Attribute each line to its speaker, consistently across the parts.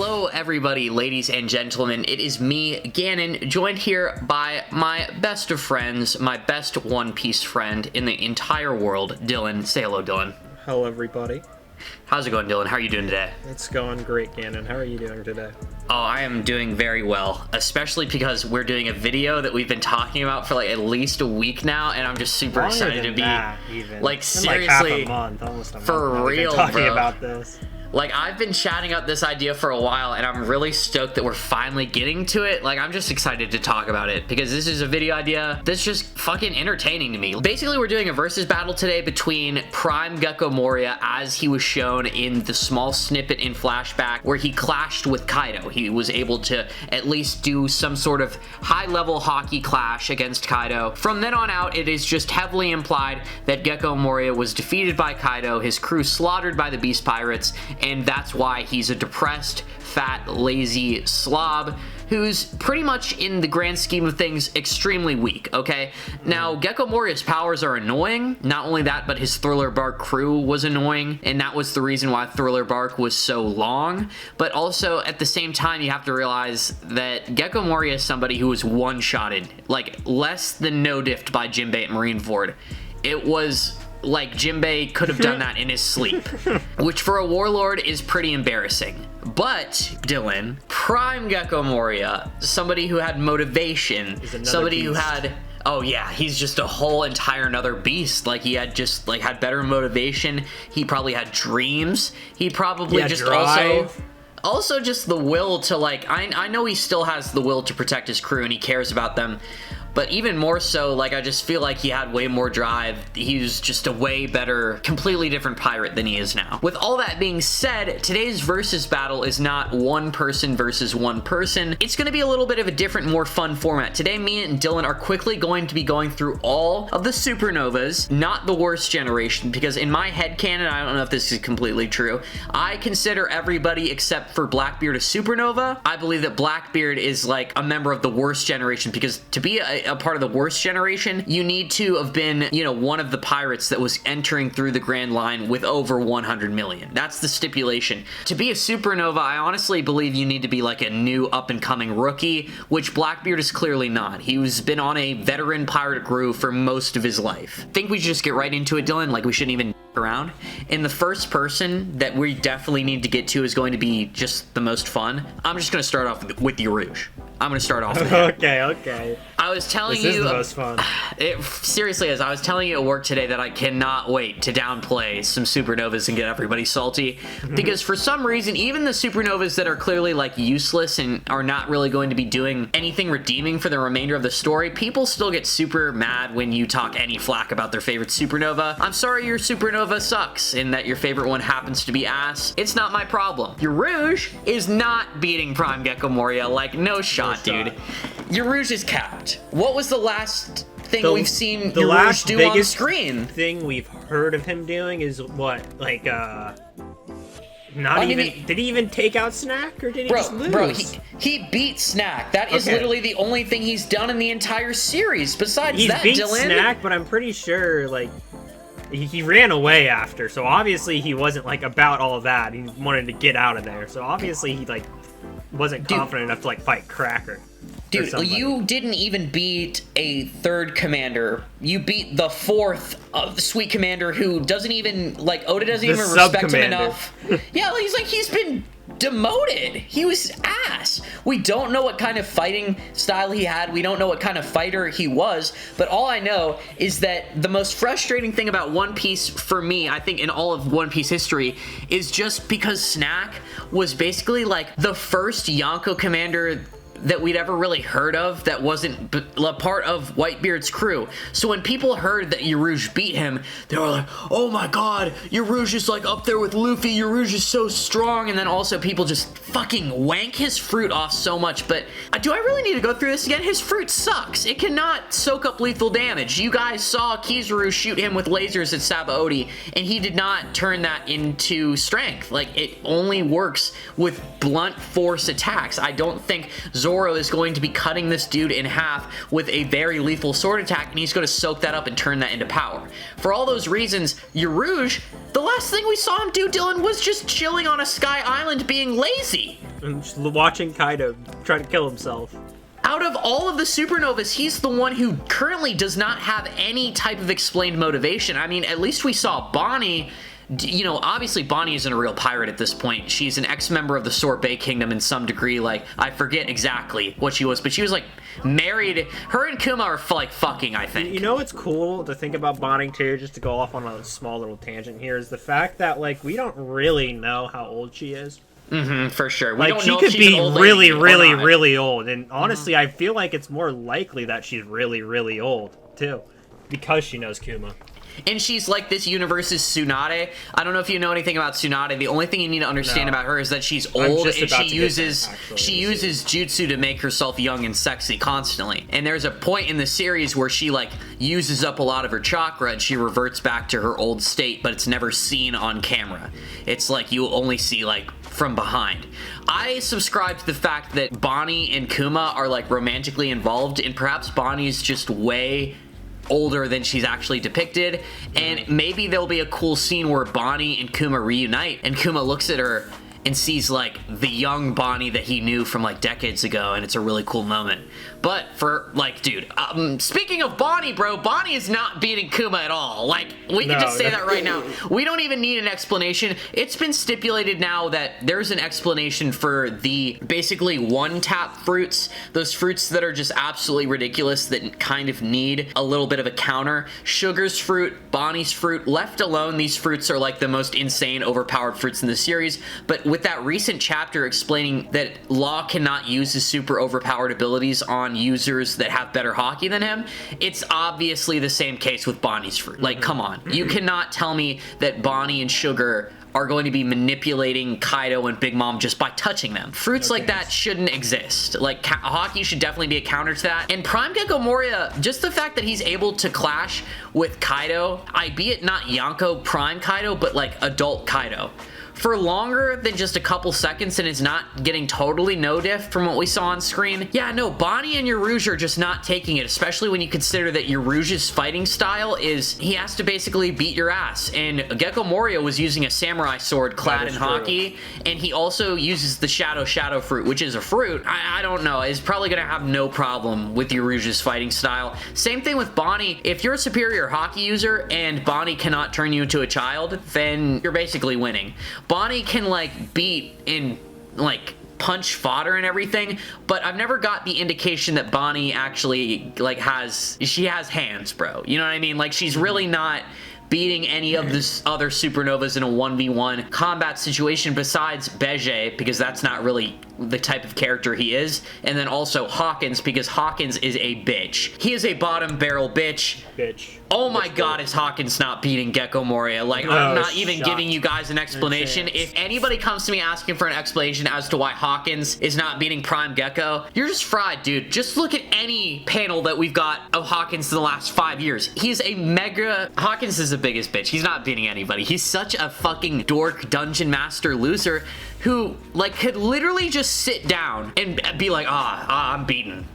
Speaker 1: Hello everybody, ladies and gentlemen, it is me, Gannon, joined here by my best of friends, my best One Piece friend in the entire world, Dylan. Say hello, Dylan.
Speaker 2: Hello everybody.
Speaker 1: How's it going, Dylan? How are you doing today?
Speaker 2: It's going great, Gannon. How are you doing today?
Speaker 1: Oh, I am doing very well, especially because we're doing a video that we've been talking about for like at least a week now, and I'm just super excited to be like seriously,
Speaker 2: like half a month, almost a month
Speaker 1: for real,
Speaker 2: talking
Speaker 1: bro.
Speaker 2: about this.
Speaker 1: Like, I've been chatting up this idea for a while, and I'm really stoked that we're finally getting to it. Like, I'm just excited to talk about it, because this is a video idea that's just fucking entertaining to me. Basically, we're doing a versus battle today between Prime Gekko Moria, as he was shown in the small snippet in flashback, where he clashed with Kaido. He was able to at least do some sort of high-level hockey clash against Kaido. From then on out, it is just heavily implied that Gekko Moria was defeated by Kaido, his crew slaughtered by the Beast Pirates, and that's why he's a depressed, fat, lazy slob who's pretty much, in the grand scheme of things, extremely weak, okay? Now, Gekko Moria's powers are annoying. Not only that, but his Thriller Bark crew was annoying, and that was the reason why Thriller Bark was so long. But also, at the same time, you have to realize that Gekko Moria is somebody who was one-shotted, like, less than no-diffed by Jinbei at Marineford. It was like Jinbei could have done that in his sleep, which for a warlord is pretty embarrassing. But, Dylan, Prime Gekko Moria, somebody who had motivation, somebody who had... Oh yeah, he's just a whole entire another beast. Like, he had just, like, had better motivation. He probably had dreams. He probably just
Speaker 2: drive.
Speaker 1: Also just the will to, like, I know he still has the will to protect his crew and he cares about them, but even more so, like, I just feel like he had way more drive. He was just a way better, completely different pirate than he is now. With all that being said, today's versus battle is not one person versus one person. It's going to be a little bit of a different, more fun format. Today, me and Dylan are quickly going to be going through all of the supernovas, not the worst generation, because in my headcanon, I don't know if this is completely true, I consider everybody except for Blackbeard a supernova. I believe that Blackbeard is like a member of the worst generation, because to be a part of the worst generation, you need to have been, you know, one of the pirates that was entering through the Grand Line with over 100 million. That's the stipulation. To be a supernova, I honestly believe you need to be like a new up-and-coming rookie, which Blackbeard is clearly not. He's been on a veteran pirate crew for most of his life. I think we should just get right into it, Dylan. Like, we shouldn't even around. And the first person that we definitely need to get to is going to be just the most fun. I'm just going to start off with Urouge. I'm going to start off with him.
Speaker 2: Okay.
Speaker 1: I was telling you...
Speaker 2: This is the most fun.
Speaker 1: It seriously is. I was telling you at work today that I cannot wait to downplay some supernovas and get everybody salty. Because for some reason, even the supernovas that are clearly, like, useless and are not really going to be doing anything redeeming for the remainder of the story, people still get super mad when you talk any flack about their favorite supernova. I'm sorry your supernova sucks and that your favorite one happens to be ass. It's not my problem. Urouge is not beating Prime Gekko Moria. Like, no shot. Dude, Urouge is capped. What was the last thing we've seen Urouge do on screen?
Speaker 2: Thing we've heard of him doing is what, like, did he even take out Snack, or did he just lose?
Speaker 1: Bro, he beat Snack. That is literally the only thing he's done in the entire series. Besides that,
Speaker 2: Dylan,
Speaker 1: Dylan,
Speaker 2: Snack, but I'm pretty sure, like, he ran away after, so obviously he wasn't, like, about all of that. He wanted to get out of there, so obviously he, like, wasn't confident enough to, like, fight Cracker.
Speaker 1: Dude, you didn't even beat a third commander. You beat the fourth sweet commander who doesn't even, like, Oda doesn't even respect him enough. Yeah, he's been demoted. He was ass. We don't know what kind of fighting style he had. We don't know what kind of fighter he was. But all I know is that the most frustrating thing about One Piece for me, I think in all of One Piece history, is just because Snack was basically like the first Yonko commander that we'd ever really heard of that wasn't a part of Whitebeard's crew. So when people heard that Urouge beat him, they were like, oh my god, Urouge is like up there with Luffy, Urouge is so strong, and then also people just fucking wank his fruit off so much. But do I really need to go through this again? His fruit sucks. It cannot soak up lethal damage. You guys saw Kizaru shoot him with lasers at Sabaody, and he did not turn that into strength. Like, it only works with blunt force attacks. I don't think Zoro is going to be cutting this dude in half with a very lethal sword attack, and he's going to soak that up and turn that into power. For all those reasons, Urouge, the last thing we saw him do, Dylan, was just chilling on a sky island being lazy.
Speaker 2: And just watching Kaido try to kill himself.
Speaker 1: Out of all of the Supernovas, he's the one who currently does not have any type of explained motivation. I mean, at least we saw Bonnie. You know, obviously Bonnie isn't a real pirate at this point. She's an ex-member of the Sorbet Kingdom in some degree. Like, I forget exactly what she was, but she was, like, married. Her and Kuma are, like, fucking, I think.
Speaker 2: You know what's cool to think about bonding, too, just to go off on a small little tangent here, is the fact that, like, we don't really know how old she is.
Speaker 1: Mm-hmm, for sure. We
Speaker 2: like,
Speaker 1: don't
Speaker 2: she
Speaker 1: know
Speaker 2: could
Speaker 1: if she's
Speaker 2: be
Speaker 1: an old
Speaker 2: really,
Speaker 1: lady
Speaker 2: really,
Speaker 1: or not.
Speaker 2: really old. And honestly, I feel like it's more likely that she's really, really old, too. Because she knows Kuma.
Speaker 1: And she's like this universe's Tsunade. I don't know if you know anything about Tsunade. The only thing you need to understand about her is that she's old and she uses jutsu to make herself young and sexy constantly. And there's a point in the series where she like uses up a lot of her chakra and she reverts back to her old state, but it's never seen on camera. It's like you only see like from behind. I subscribe to the fact that Bonnie and Kuma are like romantically involved, and perhaps Bonnie's just way older than she's actually depicted, and maybe there'll be a cool scene where Bonnie and Kuma reunite and Kuma looks at her and sees like the young Bonnie that he knew from like decades ago, and it's a really cool moment. But for like, dude, speaking of Bonnie, bro, Bonnie is not beating Kuma at all. Like, we can just say that right now. We don't even need an explanation. It's been stipulated now that there's an explanation for the basically one-tap fruits, those fruits that are just absolutely ridiculous that kind of need a little bit of a counter. Sugar's fruit, Bonnie's fruit, left alone, these fruits are like the most insane, overpowered fruits in the series. But with that recent chapter explaining that Law cannot use his super overpowered abilities on users that have better hockey than him, it's obviously the same case with Bonnie's fruit. Like, come on. You cannot tell me that Bonnie and Sugar are going to be manipulating Kaido and Big Mom just by touching them. Fruits like that shouldn't exist. Like, hockey should definitely be a counter to that. And Prime Gekko Moria, just the fact that he's able to clash with Kaido, albeit not Yonko Prime Kaido, but like adult Kaido, for longer than just a couple seconds and is not getting totally no diff from what we saw on screen. Yeah, no, Bonnie and Urouge are just not taking it, especially when you consider that Urouge's fighting style is he has to basically beat your ass. And Gecko Moria was using a samurai sword clad in hockey, and he also uses the shadow fruit, which is a fruit. I don't know. Is probably going to have no problem with Urouge's fighting style. Same thing with Bonnie. If you're a superior hockey user and Bonnie cannot turn you into a child, then you're basically winning. Bonnie can like beat in like punch fodder and everything, but I've never got the indication that Bonnie actually like has hands, bro. You know what I mean? Like, she's really not beating any of the other Supernovas in a 1v1 combat situation besides Bege, because that's not really the type of character he is, and then also Hawkins, because Hawkins is a bitch. He is a bottom barrel bitch. Oh my god, is Hawkins not beating Gecko Moria? Like, I'm not even giving you guys an explanation. If anybody comes to me asking for an explanation as to why Hawkins is not beating Prime Gekko, you're just fried, dude. Just look at any panel that we've got of Hawkins in the last 5 years. He's a mega... Hawkins is the biggest bitch. He's not beating anybody. He's such a fucking dork dungeon master loser who, like, could literally just sit down and be like, I'm beaten.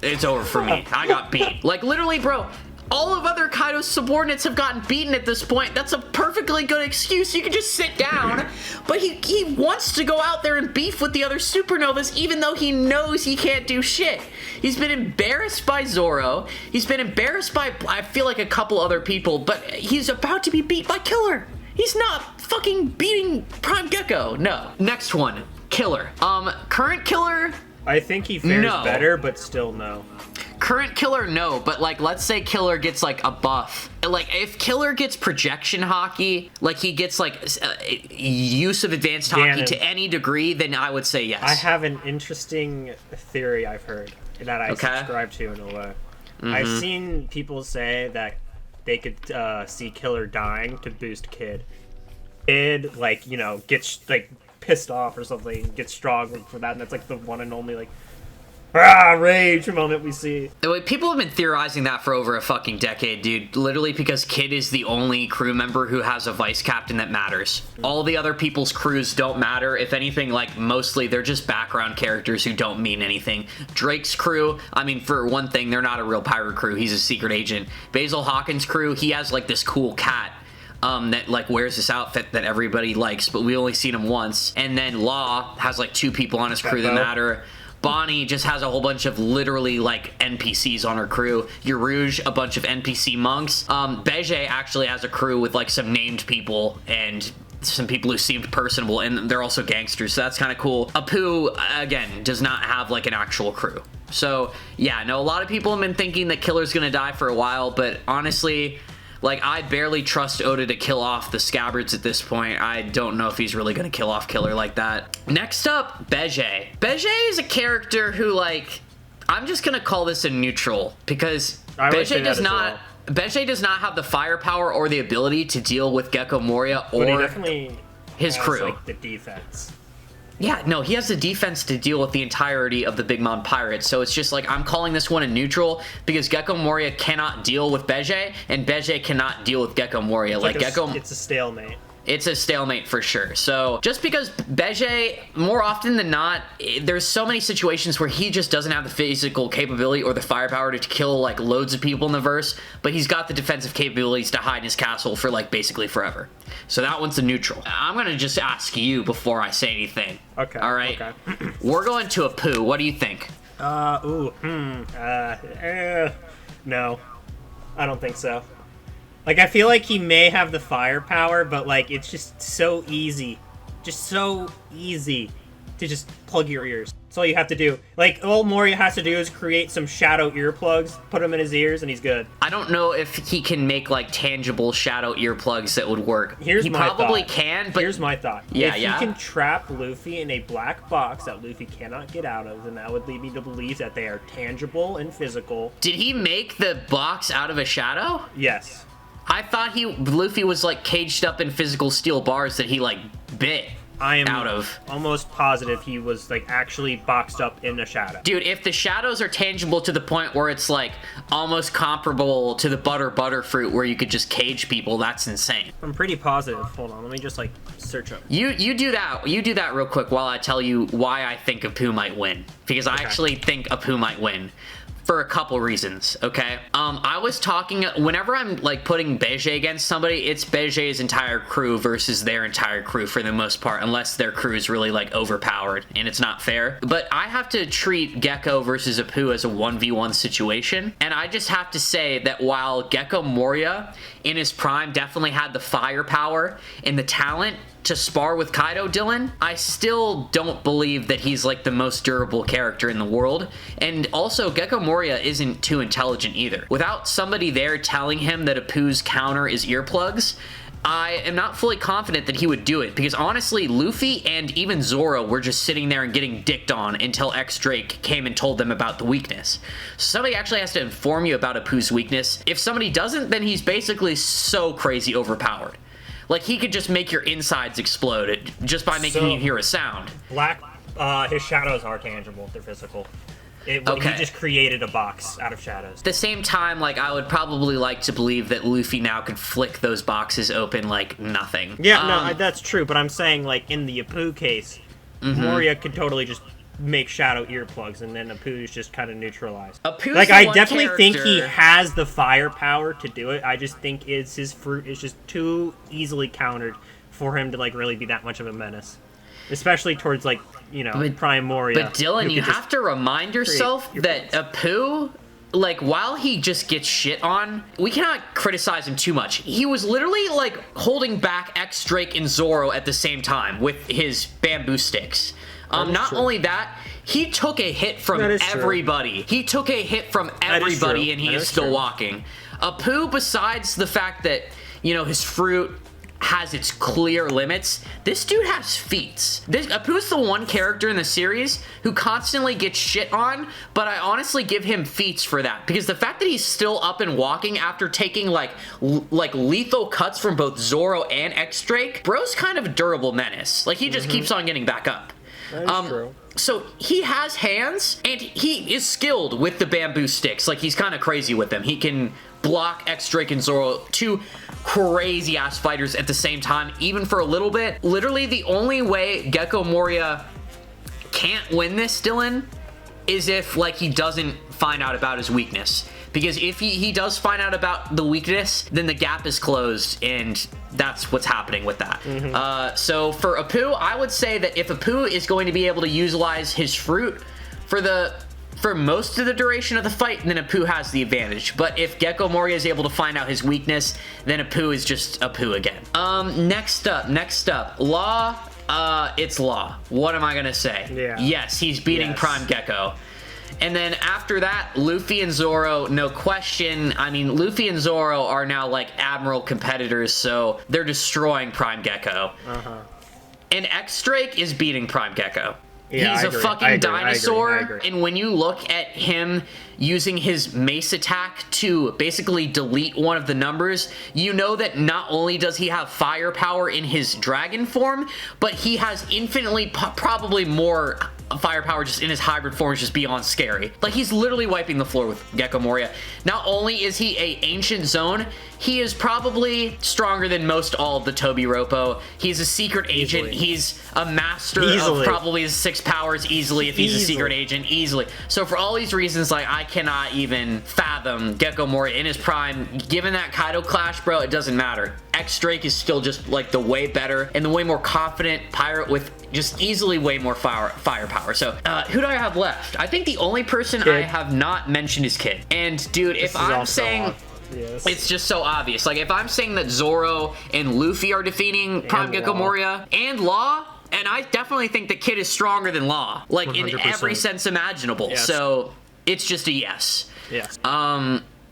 Speaker 1: It's over for me. I got beat. Like, literally, bro, all of other Kaido's subordinates have gotten beaten at this point. That's a perfectly good excuse. You can just sit down. But he wants to go out there and beef with the other Supernovas, even though he knows he can't do shit. He's been embarrassed by Zoro. He's been embarrassed by, I feel like, a couple other people, but he's about to be beat by Killer. He's not fucking beating Prime Gekko. No. Next one. Killer. Current Killer...
Speaker 2: I think he fares better, but still no.
Speaker 1: Current Killer, no, but like, let's say Killer gets like a buff. Like, if Killer gets projection hockey, like he gets like use of advanced hockey to any degree, then I would say yes.
Speaker 2: I have an interesting theory I've heard that I subscribe to in a way. I've seen people say that they could see Killer dying to boost Kid. Kid, like, you know, gets like pissed off or something, gets strong for that, and that's like the one and only like rage moment we see.
Speaker 1: People have been theorizing that for over a fucking decade, dude. Literally because Kid is the only crew member who has a vice captain that matters. All the other people's crews don't matter. If anything, like, mostly they're just background characters who don't mean anything. Drake's crew, I mean, for one thing, they're not a real pirate crew. He's a secret agent. Basil Hawkins' crew, he has like this cool cat. that like wears this outfit that everybody likes, but we only seen him once. And then Law has like 2 people on his crew that matter. Bonnie just has a whole bunch of literally like NPCs on her crew. Urouge, a bunch of NPC monks. Bege actually has a crew with like some named people and some people who seemed personable, and they're also gangsters, so that's kind of cool. Apoo, again, does not have like an actual crew. So yeah, no, a lot of people have been thinking that Killer's gonna die for a while, but honestly, like, I barely trust Oda to kill off the scabbards at this point. I don't know if he's really gonna kill off Killer like that. Next up, Bege. Bege is a character who, like, I'm just gonna call this a neutral, because Bege does not... Bege does not have the firepower or the ability to deal with Gekko Moria or his crew.
Speaker 2: Like, the defense.
Speaker 1: Yeah, no, he has the defense to deal with the entirety of the Big Mom Pirates, so it's just like, I'm calling this one a neutral, because Gekko Moria cannot deal with Bege, and Bege cannot deal with Gekko Moria.
Speaker 2: It's
Speaker 1: like Gekko...
Speaker 2: It's a stalemate.
Speaker 1: It's a stalemate for sure. So just because Bege, more often than not, there's so many situations where he just doesn't have the physical capability or the firepower to kill like loads of people in the verse, but he's got the defensive capabilities to hide in his castle for like basically forever. So that one's a neutral. I'm gonna just ask you before I say anything.
Speaker 2: Okay.
Speaker 1: All right.
Speaker 2: Okay.
Speaker 1: We're going to Apoo. What do you think?
Speaker 2: No, I don't think so. Like, I feel like he may have the firepower, but, like, it's just so easy. Just so easy to just plug your ears. That's all you have to do. Like, all Moria has to do is create some shadow earplugs, put them in his ears, and he's good.
Speaker 1: I don't know if he can make, like, tangible shadow earplugs that would work.
Speaker 2: He probably
Speaker 1: can, but...
Speaker 2: Here's my thought.
Speaker 1: Yeah,
Speaker 2: if he can trap Luffy in a black box that Luffy cannot get out of, then that would lead me to believe that they are tangible and physical.
Speaker 1: Did he make the box out of a shadow?
Speaker 2: Yes.
Speaker 1: I thought Luffy was like caged up in physical steel bars that he like bit out of.
Speaker 2: Almost positive he was like actually boxed up in a shadow.
Speaker 1: Dude, if the shadows are tangible to the point where it's like almost comparable to the butterfruit where you could just cage people, that's insane.
Speaker 2: I'm pretty positive. Hold on, let me just like search up.
Speaker 1: You do that real quick while I tell you why I think Apoo might win, because I actually think Apoo might win. For a couple reasons, okay? I was talking, whenever I'm like putting Bege against somebody, it's Bege's entire crew versus their entire crew for the most part, unless their crew is really like overpowered and it's not fair. But I have to treat Gekko versus Apoo as a 1v1 situation, and I just have to say that while Gekko Moria in his prime definitely had the firepower and the talent to spar with Kaido, Dylan, I still don't believe that he's like the most durable character in the world. And also, Gekko Moria isn't too intelligent either. Without somebody there telling him that Apoo's counter is earplugs, I am not fully confident that he would do it, because honestly, Luffy and even Zoro were just sitting there and getting dicked on until X-Drake came and told them about the weakness. So somebody actually has to inform you about Apoo's weakness. If somebody doesn't, then he's basically so crazy overpowered. Like, he could just make your insides explode just by making you hear a sound.
Speaker 2: His shadows are tangible. They're physical. He just created a box out of shadows.
Speaker 1: At the same time, like, I would probably like to believe that Luffy now could flick those boxes open like nothing.
Speaker 2: Yeah, no, that's true, but I'm saying, like, in the Apoo case, Moria could totally just make shadow earplugs, and then Apoo's just kind of neutralized.
Speaker 1: Apoo's
Speaker 2: I definitely think he has the firepower to do it. I just think his fruit is just too easily countered for him to like really be that much of a menace, especially towards like Prime Moria.
Speaker 1: But Dylan, you have to remind yourself that Apoo, like, while he just gets shit on, we cannot criticize him too much. He was literally like holding back X-Drake and Zoro at the same time with his bamboo sticks. Not only that, he took a hit from everybody. He took a hit from everybody, and he is still walking. Apoo, besides the fact that, his fruit has its clear limits, this dude has feats. Apoo's the one character in the series who constantly gets shit on, but I honestly give him feats for that, because the fact that he's still up and walking after taking like lethal cuts from both Zoro and X-Drake, bro's kind of a durable menace. Like, he just keeps on getting back up.
Speaker 2: That is true.
Speaker 1: So he has hands, and he is skilled with the bamboo sticks. Like, he's kind of crazy with them. He can block X-Drake and Zoro, two crazy-ass fighters at the same time, even for a little bit. Literally, the only way Gekko Moria can't win this, Dylan, is if, like, he doesn't find out about his weakness. because if he does find out about the weakness, then the gap is closed, and that's what's happening with that. So for Apoo, I would say that if Apoo is going to be able to utilize his fruit for most of the duration of the fight, then Apoo has the advantage. But if Gekko Moria is able to find out his weakness, then Apoo is just Apoo again. Next up, Law. It's Law. What am I gonna say?
Speaker 2: Yeah.
Speaker 1: Yes, he's beating Prime Gekko. And then after that, Luffy and Zoro, no question. I mean, Luffy and Zoro are now like Admiral competitors, so they're destroying Prime Gekko. And X-Drake is beating Prime Gekko.
Speaker 2: Yeah,
Speaker 1: he's a fucking dinosaur, and when you look at him using his mace attack to basically delete one of the numbers, you know that not only does he have firepower in his dragon form, but he has infinitely, probably more firepower just in his hybrid form, is just beyond scary. Like, he's literally wiping the floor with Gekko Moria. Not only is he a ancient zone, he is probably stronger than most all of the Toby Roppo. He's a secret agent. He's a master of probably his 6 powers easily if he's a secret agent, easily. So for all these reasons, like, I cannot even fathom Gekko Moria in his prime. Given that Kaido clash, bro, it doesn't matter. X-Drake is still just like the way better and the way more confident pirate with just easily way more firepower. So who do I have left? I think the only person I have not mentioned is Kid. And dude, if I'm saying it's just so obvious. Like, if I'm saying that Zoro and Luffy are defeating Prime Gekko Moria and Law, and I definitely think that Kid is stronger than Law, like 100%. In every sense imaginable. So it's just a yes.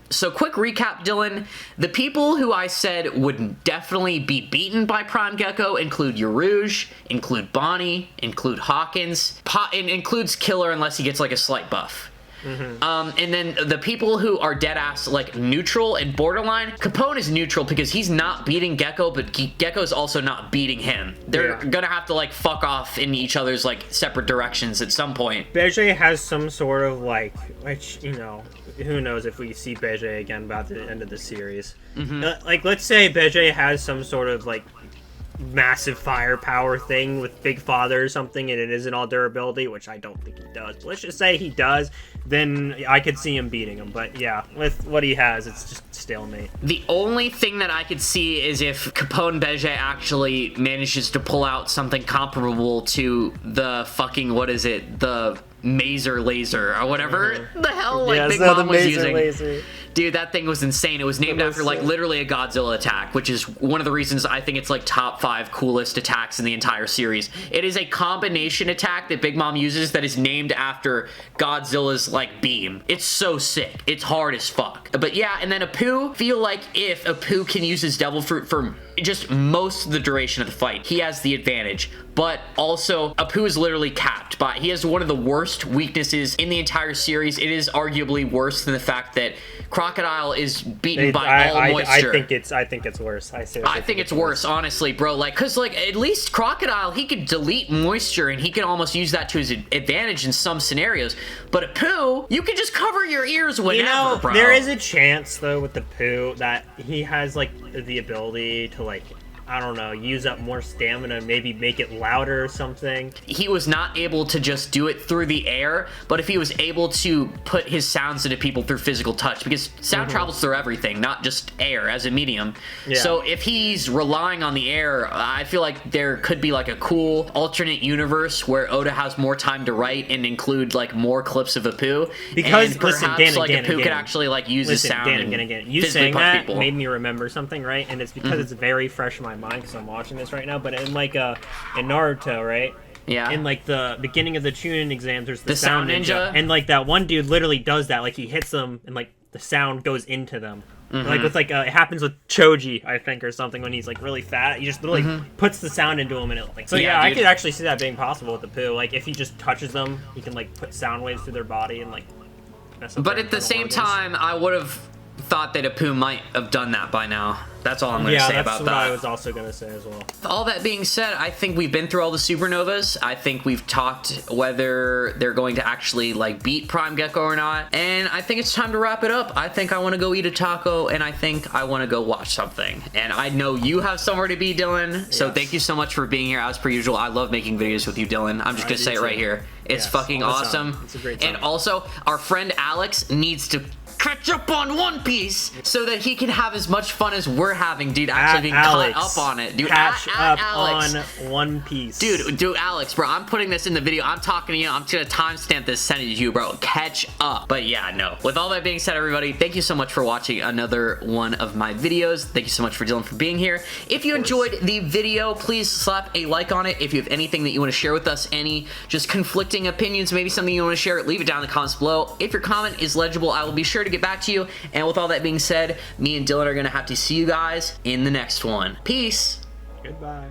Speaker 1: So quick recap, Dylan. The people who I said would definitely be beaten by Prime Gekko include Urouge, include Bonnie, include Hawkins, and includes Killer unless he gets like a slight buff. And then the people who are dead ass like neutral and borderline, Capone is neutral because he's not beating Gekko, but Gekko's also not beating him. They're gonna have to like fuck off in each other's like separate directions at some point.
Speaker 2: Bege has some sort of like, which, you know, who knows if we see Bege again by the end of the series. Like, let's say Bege has some sort of like massive firepower thing with Big Father or something, and it isn't all durability, which I don't think he does. But let's just say he does, then I could see him beating him. But yeah, with what he has, it's just stalemate.
Speaker 1: The only thing that I could see is if Capone Bege actually manages to pull out something comparable to the fucking, what is it, the Mazer laser or whatever the hell like Big Mom was using. Laser. Dude, that thing was insane. It was named after like literally a Godzilla attack, which is one of the reasons I think it's like top 5 coolest attacks in the entire series. It is a combination attack that Big Mom uses that is named after Godzilla's like beam. It's so sick. It's hard as fuck. But yeah, and then Apoo, feel like if Apoo can use his Devil Fruit for just most of the duration of the fight, he has the advantage. But also, Apoo is literally capped by, he has one of the worst weaknesses in the entire series. It is arguably worse than the fact that Crocodile is beaten by all moisture.
Speaker 2: I think it's worse. I
Speaker 1: think it's worse, honestly, bro. Like, cause like at least Crocodile, he could delete moisture and he can almost use that to his advantage in some scenarios. But Apoo, you can just cover your ears whenever,
Speaker 2: you know,
Speaker 1: bro.
Speaker 2: There is a chance though with Apoo that he has like the ability to like, I don't know, use up more stamina, maybe make it louder or something.
Speaker 1: He was not able to just do it through the air, but if he was able to put his sounds into people through physical touch, because sound travels through everything, not just air as a medium. So if he's relying on the air, I feel like there could be like a cool alternate universe where Oda has more time to write and include like more clips of Apoo.
Speaker 2: Because
Speaker 1: and perhaps Apoo could actually like use his sound
Speaker 2: and you saying that made me remember something, right? And it's because it's very fresh in my mind because I'm watching this right now. But in like in Naruto, right?
Speaker 1: Yeah.
Speaker 2: In like the beginning of the Chunin exams, there's the sound ninja, and like that one dude literally does that. Like he hits them, and like the sound goes into them. Like with like it happens with Choji, I think, or something when he's like really fat. He just literally puts the sound into him, and it like. So yeah, I could actually see that being possible with Apoo. Like if he just touches them, he can like put sound waves through their body and like. Mess up
Speaker 1: but at the same time, I would have thought that Apoo might have done that by now. That's all I'm going to say about that.
Speaker 2: Yeah, that's what I was also going to say as well.
Speaker 1: All that being said, I think we've been through all the Supernovas. I think we've talked whether they're going to actually like beat Prime Gekko or not. And I think it's time to wrap it up. I think I want to go eat a taco, and I think I want to go watch something. And I know you have somewhere to be, Dylan. So thank you so much for being here. As per usual, I love making videos with you, Dylan. I'm just going to say it right here. It's fucking awesome.
Speaker 2: It's a great time.
Speaker 1: And also, our friend Alex needs to catch up on One Piece so that he can have as much fun as we're having, dude, actually being caught up on it. Dude,
Speaker 2: catch up
Speaker 1: Alex.
Speaker 2: on One Piece.
Speaker 1: Dude, Alex, bro, I'm putting this in the video. I'm talking to you. I'm just gonna timestamp this, send it to you, bro. Catch up. But yeah, no. With all that being said, everybody, thank you so much for watching another one of my videos. Thank you so much for Dylan for being here. If you enjoyed the video, please slap a like on it. If you have anything that you want to share with us, any just conflicting opinions, maybe something you want to share, leave it down in the comments below. If your comment is legible, I will be sure to get back to you. And with all that being said, me and Dylan are going to have to see you guys in the next one. Peace.
Speaker 2: Goodbye.